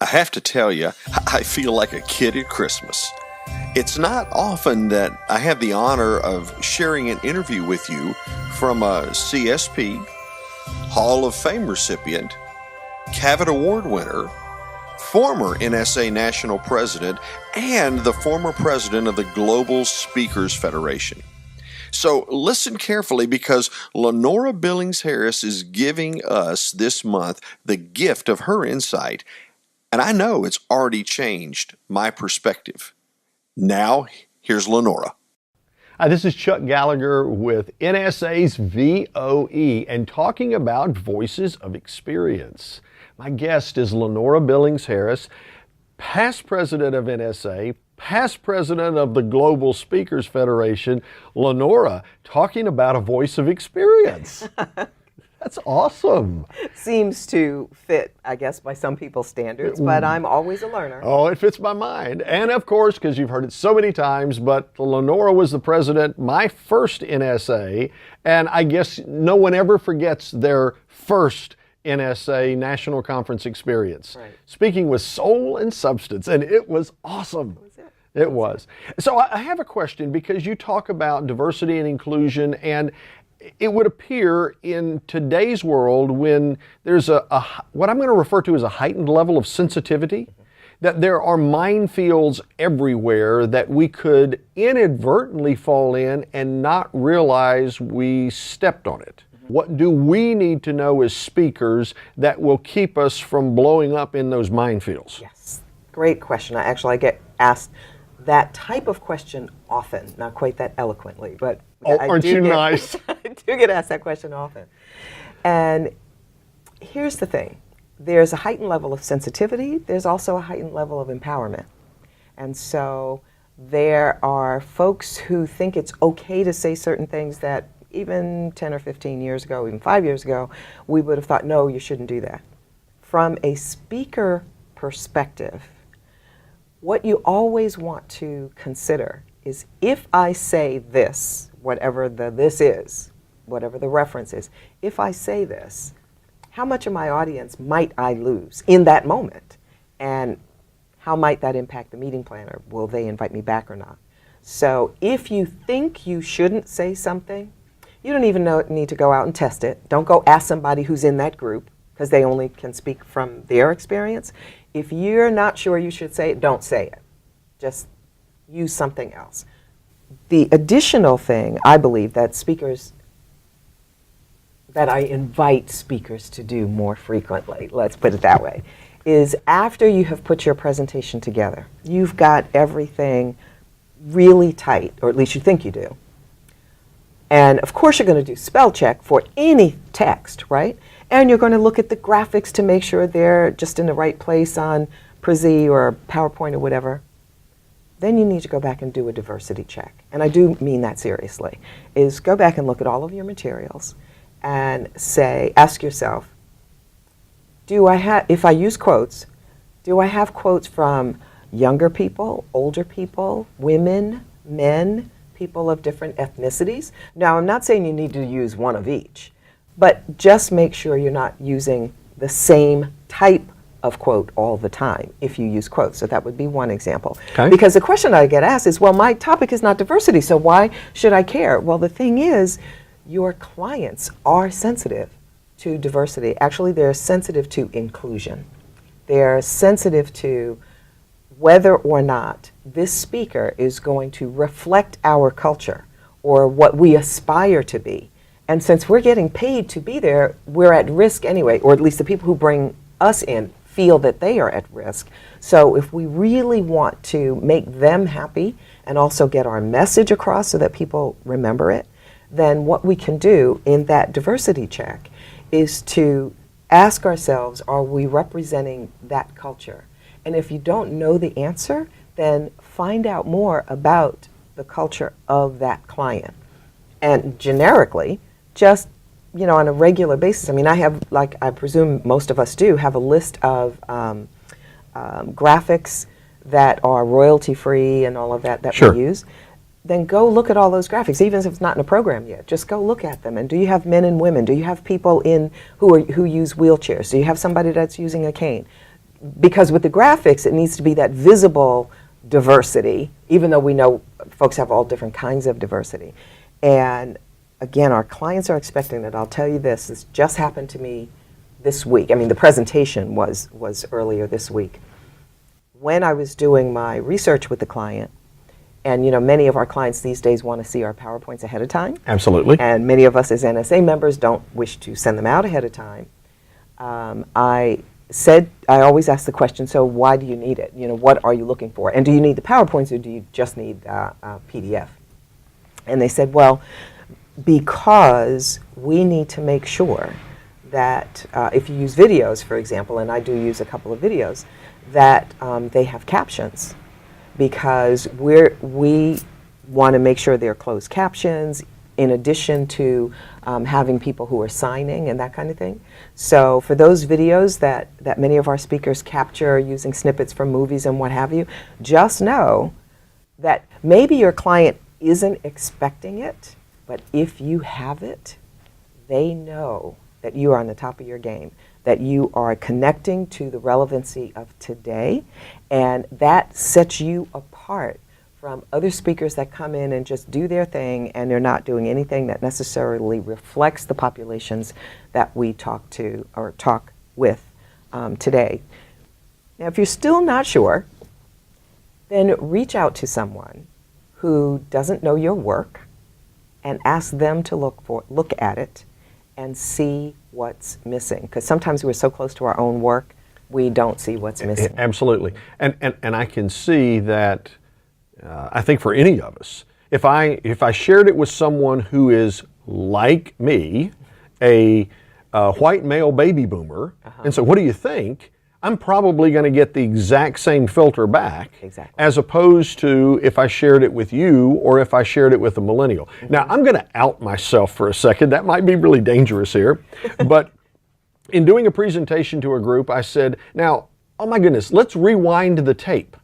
have to tell you, I feel like a kid at Christmas. It's not often that I have the honor of sharing an interview with you from a CSP, Hall of Fame recipient, Cavett Award winner, former NSA National President, and the former president of the Global Speakers Federation. So listen carefully, because Lenora Billings-Harris is giving us this month the gift of her insight, and I know it's already changed my perspective. Now, here's Lenora. Hi, this is Chuck Gallagher with NSA's VOE and talking about Voices of Experience. My guest is Lenora Billings-Harris, past president of NSA, past president of the Global Speakers Federation. Lenora, talking about a voice of experience. That's awesome. Seems to fit, I guess, by some people's standards, but I'm always a learner. Oh, it fits my mind. And of course, because you've heard it so many times, but Lenora was the president, my first NSA, and I guess no one ever forgets their first NSA National Conference experience. Right. Speaking with soul and substance, and it was awesome. It was. So I have a question, because you talk about diversity and inclusion, and it would appear in today's world, when there's what I'm going to refer to as a heightened level of sensitivity, that there are minefields everywhere that we could inadvertently fall in and not realize we stepped on it. What do we need to know as speakers that will keep us from blowing up in those minefields? Yes, great question. I get asked that type of question often, not quite that eloquently, but aren't you nice? I do get asked that question often. And here's the thing. There's a heightened level of sensitivity. There's also a heightened level of empowerment. And so there are folks who think it's okay to say certain things that even 10 or 15 years ago, even 5 years ago, we would have thought, no, you shouldn't do that. From a speaker perspective, what you always want to consider is, if I say this, whatever this is, whatever the reference is, if I say this, how much of my audience might I lose in that moment? And how might that impact the meeting planner? Will they invite me back or not? So if you think you shouldn't say something, you don't even need to go out and test it. Don't go ask somebody who's in that group, because they only can speak from their experience. If you're not sure you should say it, don't say it. Just use something else. The additional thing, I believe, that I invite speakers to do more frequently, let's put it that way, is after you have put your presentation together, you've got everything really tight, or at least you think you do. And of course you're going to do spell check for any text, right? And you're going to look at the graphics to make sure they're just in the right place on Prezi or PowerPoint or whatever. Then you need to go back and do a diversity check. And I do mean that seriously, is go back and look at all of your materials and ask yourself, if I use quotes, do I have quotes from younger people, older people, women, men, people of different ethnicities? Now, I'm not saying you need to use one of each, but just make sure you're not using the same type of quote all the time if you use quotes. So that would be one example. Okay. Because the question I get asked is, well, my topic is not diversity, so why should I care? Well, the thing is, your clients are sensitive to diversity. Actually, they're sensitive to inclusion. They're sensitive to whether or not this speaker is going to reflect our culture or what we aspire to be. And since we're getting paid to be there, we're at risk anyway, or at least the people who bring us in feel that they are at risk. So if we really want to make them happy and also get our message across so that people remember it, then what we can do in that diversity check is to ask ourselves, are we representing that culture? And if you don't know the answer, then find out more about the culture of that client. And generically, just on a regular basis, I mean, I have, like I presume most of us do, have a list of graphics that are royalty-free and all of that Sure. we use. Then go look at all those graphics, even if it's not in a program yet. Just go look at them. And do you have men and women? Do you have people who use wheelchairs? Do you have somebody that's using a cane? because with the graphics, it needs to be that visible diversity, even though we know folks have all different kinds of diversity. And again, our clients are expecting it. I'll tell you this just happened to me this week. I mean, the presentation was earlier this week. When I was doing my research with the client, and many of our clients these days want to see our PowerPoints ahead of time. Absolutely. And many of us as NSA members don't wish to send them out ahead of time. I always ask the question, so why do you need it? What are you looking for? And do you need the PowerPoints, or do you just need PDF? And they said, well, because we need to make sure that if you use videos, for example, and I do use a couple of videos, that they have captions, because we want to make sure they're closed captions, in addition to having people who are signing and that kind of thing. So for those videos that many of our speakers capture using snippets from movies and what have you, just know that maybe your client isn't expecting it, but if you have it, they know that you are on the top of your game, that you are connecting to the relevancy of today, and that sets you apart from other speakers that come in and just do their thing, and they're not doing anything that necessarily reflects the populations that we talk to or talk with today. Now, if you're still not sure, then reach out to someone who doesn't know your work and ask them to look at it and see what's missing. Because sometimes we're so close to our own work, we don't see what's missing. Absolutely. And I can see that, I think for any of us, if I shared it with someone who is like me, a white male baby boomer, and so what do you think? I'm probably going to get the exact same filter back, as opposed to if I shared it with you or if I shared it with a millennial. Now, I'm going to out myself for a second. That might be really dangerous here. But in doing a presentation to a group, I said, now, oh my goodness, let's rewind the tape.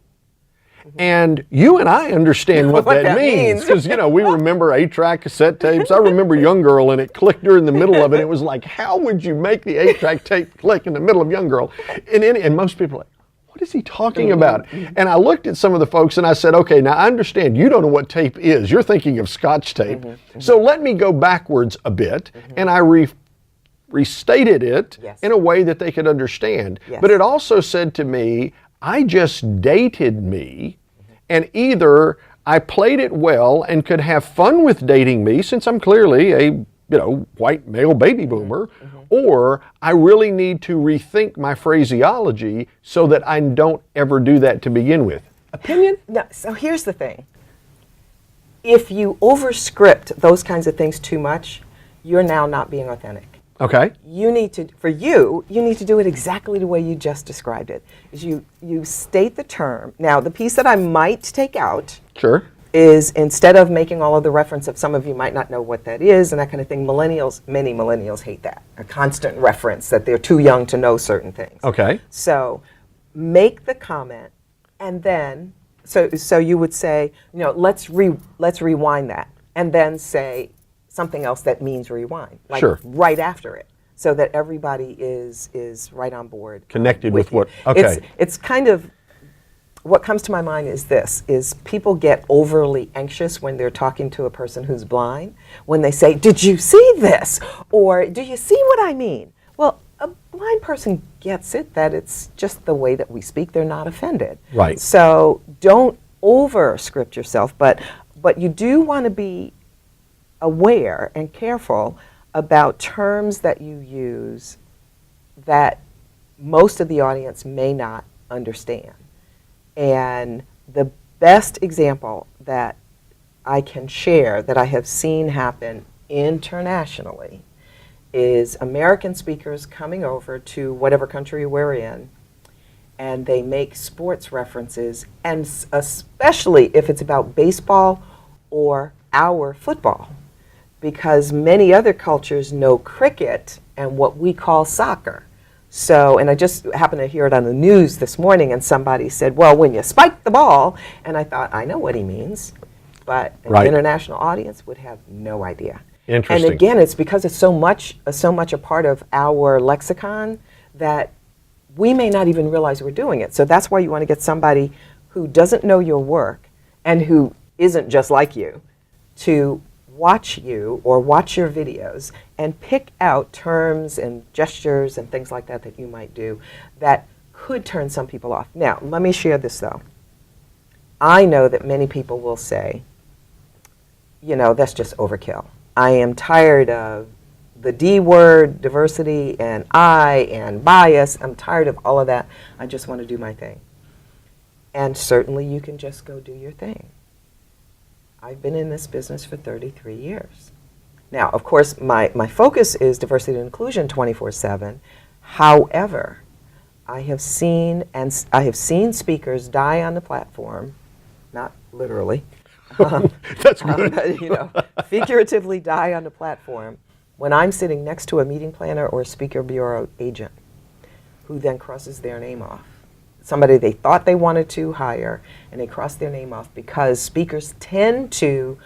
And you and I understand what that means, because we remember 8-track cassette tapes. I remember Young Girl, and it clicked during the middle of it. It was like, how would you make the 8-track tape click in the middle of Young Girl? And most people are like, what is he talking about? And I looked at some of the folks and I said, okay, now I understand you don't know what tape is. You're thinking of Scotch tape. So let me go backwards a bit, and I restated it in a way that they could understand. But it also said to me, I just dated me, and either I played it well and could have fun with dating me, since I'm clearly a white male baby boomer, or I really need to rethink my phraseology so that I don't ever do that to begin with. Opinion? No, so here's the thing. If you overscript those kinds of things too much, you're now not being authentic. Okay. You need to do it exactly the way you just described it. Is you state the term. Now, the piece that I might take out is, instead of making all of the reference of, some of you might not know what that is and that kind of thing, many millennials hate that. A constant reference that they're too young to know certain things. Okay. So make the comment, and then, so you would say, let's rewind that, and then say something else that means rewind, like right after it, so that everybody is right on board. Connected with you. what, okay. It's kind of, what comes to my mind is people get overly anxious when they're talking to a person who's blind, when they say, did you see this? Or, do you see what I mean? Well, a blind person gets it, that it's just the way that we speak. They're not offended. Right. So don't over-script yourself, but you do want to be aware and careful about terms that you use that most of the audience may not understand. And the best example that I can share that I have seen happen internationally is American speakers coming over to whatever country we're in, and they make sports references, and especially if it's about baseball or our football, because many other cultures know cricket and what we call soccer. So, and I just happened to hear it on the news this morning, and somebody said, well, when you spike the ball, and I thought, I know what he means, but an international audience would have no idea. Interesting. And again, it's because it's so much a part of our lexicon that we may not even realize we're doing it. So that's why you want to get somebody who doesn't know your work and who isn't just like you to watch you or watch your videos and pick out terms and gestures and things like that that you might do that could turn some people off. Now, let me share this though. I know that many people will say, you know, that's just overkill. I am tired of the D word, diversity, and I, and bias. I'm tired of all of that. I just want to do my thing. And certainly you can just go do your thing. I've been in this business for 33 years. Now, of course, my focus is diversity and inclusion 24/7. However, I have seen speakers die on the platform, not literally. That's good. You know, figuratively die on the platform when I'm sitting next to a meeting planner or a speaker bureau agent who then crosses their name off. Somebody they thought they wanted to hire, and they cross their name off because speakers tend to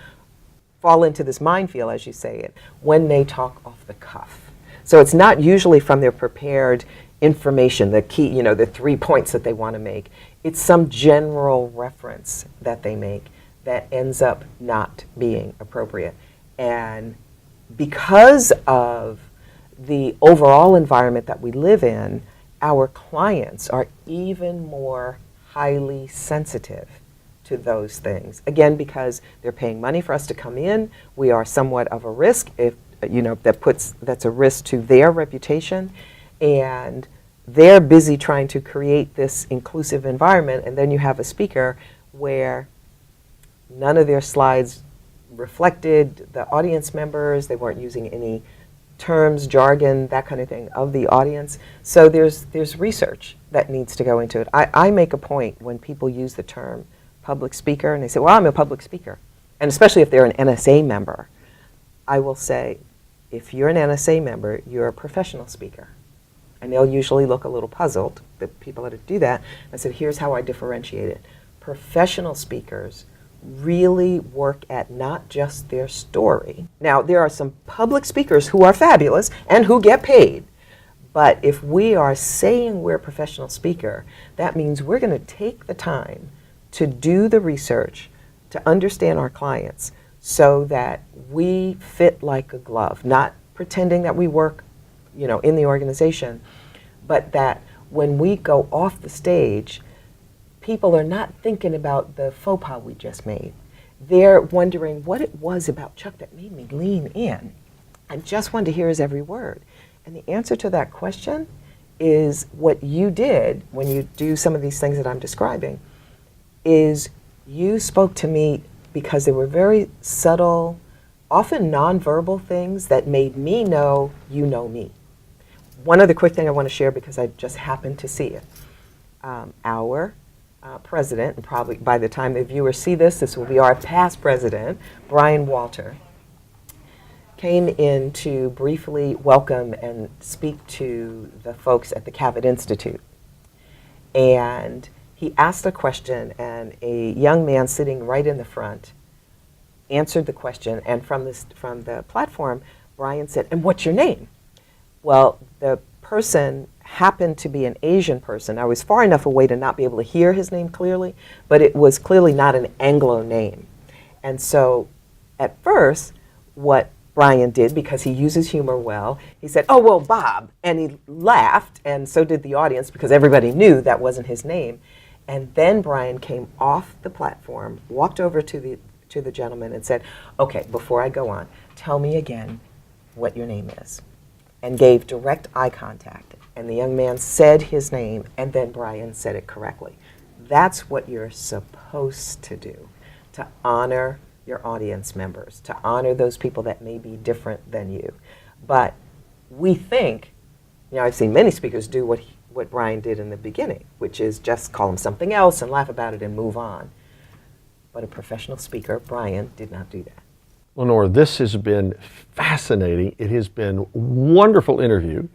fall into this minefield, as you say it, when they talk off the cuff. So it's not usually from their prepared information, the key, you know, the 3 points that they want to make. It's some general reference that they make that ends up not being appropriate. And because of the overall environment that we live in, our clients are even more highly sensitive to those things. Again, because they're paying money for us to come in, we are somewhat of a risk, if you know, that's a risk to their reputation, and they're busy trying to create this inclusive environment, and then you have a speaker where none of their slides reflected the audience members, they weren't using any terms, jargon, that kind of thing of the audience. So there's research that needs to go into it. I make a point when people use the term public speaker and they say, well, I'm a public speaker. And especially if they're an NSA member, I will say, if you're an NSA member, you're a professional speaker. And they'll usually look a little puzzled, the people that do that. I said, here's how I differentiate it. Professional speakers really work at not just their story. Now, there are some public speakers who are fabulous and who get paid. But if we are saying we're a professional speaker, that means we're going to take the time to do the research, to understand our clients, so that we fit like a glove, not pretending that we work, you know, in the organization, but that when we go off the stage, people are not thinking about the faux pas we just made. They're wondering what it was about Chuck that made me lean in. I just wanted to hear his every word. And the answer to that question is what you did when you do some of these things that I'm describing, is you spoke to me because they were very subtle, often nonverbal things that made me know you know me. One other quick thing I want to share because I just happened to see it. Our president, and probably by the time the viewers see this, this will be our past president, Brian Walter, came in to briefly welcome and speak to the folks at the Cavett Institute. And he asked a question, and a young man sitting right in the front answered the question, and from the platform, Brian said, "And what's your name?" Well, the person happened to be an Asian person. I was far enough away to not be able to hear his name clearly, but it was clearly not an Anglo name. And so at first, what Brian did, because he uses humor well, he said, "Oh, well, Bob." And he laughed, and so did the audience, because everybody knew that wasn't his name. And then Brian came off the platform, walked over to the gentleman and said, "Okay, before I go on, tell me again what your name is," and gave direct eye contact. And the young man said his name, and then Brian said it correctly. That's what you're supposed to do, to honor your audience members, to honor those people that may be different than you. But we think, you know, I've seen many speakers do what Brian did in the beginning, which is just call him something else and laugh about it and move on. But a professional speaker, Brian, did not do that. Lenora, this has been fascinating. It has been a wonderful interview.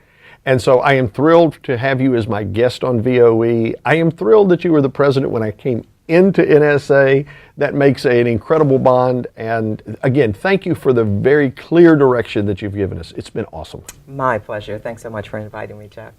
And so I am thrilled to have you as my guest on VOE. I am thrilled that you were the president when I came into NSA. That makes an incredible bond. And again, thank you for the very clear direction that you've given us. It's been awesome. My pleasure. Thanks so much for inviting me, Chuck.